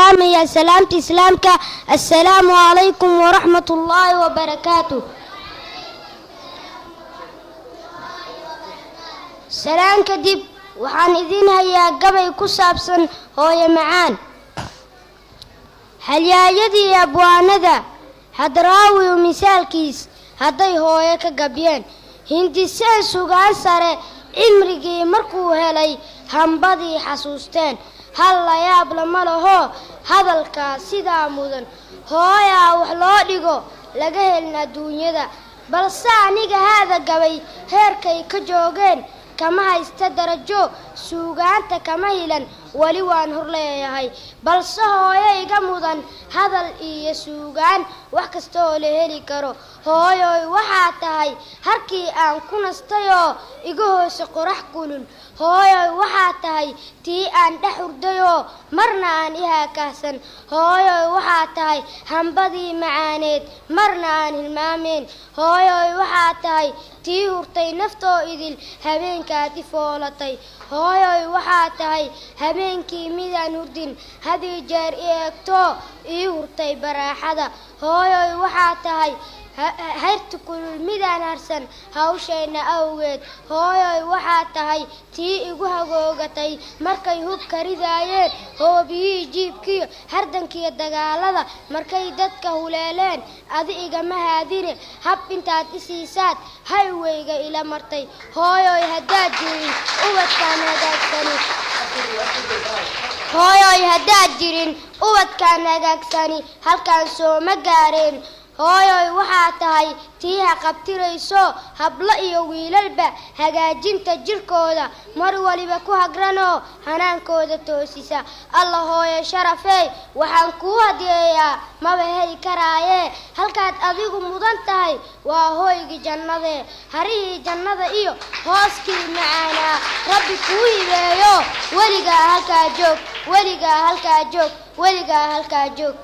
يا سلامة إسلامك. السلام عليكم ورحمة الله وبركاته. سلام كدب waxaan idin hayaa gabay ku saabsan hooyo macaan. halyaayadii abwaanada hadraawi misaalkiis hadday hooyo ka gabyeen hindiseen sugaan sare cimrigii markuu helay hambadii xasuusteen hal la yaab lama laho hadalka sidaa mudan hooyaa wax loo dhigo laga helin adduunyada balse aniga haada gabay heerkay ka joogeen kama haysta darajo suugaanta kama hilan wali waan hor leeyahay balse hooyo iga mudan hadal iyo suugaan wax kasta oo la heli karo hooyoy waxaa tahay harkii aan ku nastayoo iga hoose qorax kulul hooyoy waxaa tahay tii aan dhex hurdayoo marna aan ihaakahsan hooyoy waxaa tahay hambadii macaaneed marna aan hilmaameen hooyoy waxaa tahay tii hurtay naftoo idil habeenkaad i foolatay hooyoy waxaa tahay habeenkii midaan hurdin hadii jeer i eegto ii hurtay baraaxada hooyoy waxaa tahay hayrta kulul midaan harsan hawshayna awgeed hooyoy waxaa tahay tii igu hagoogatay markay hubka ridaayeen hoobiyihii jiibkiyo hardankiyo dagaalada markay dadka huleeleen adi igama haadine hab intaad i siisaad hayweyga ila martay hooyoy haddaad jirin ubadkaan hagaagsani hooyoy haddaad jirin ubadkaan hagaagsani halkaan sooma gaareen hooyoy waxaa tahay tii haqabtirayso hablo iyo wiilalba hagaajinta jirkooda mar waliba ku hagranoo hanaankooda toosisa alla hooyo sharafey waxaan kuu hadiyeeyaa maba heli karaayee halkaad adigu mudan tahay waa hooygii jannadee harihii jannada iyo hooskii macaanaa rabbi kuu hibeeyo weligaa halkaa joog weligaa halkaa joog weligaa halkaa joog.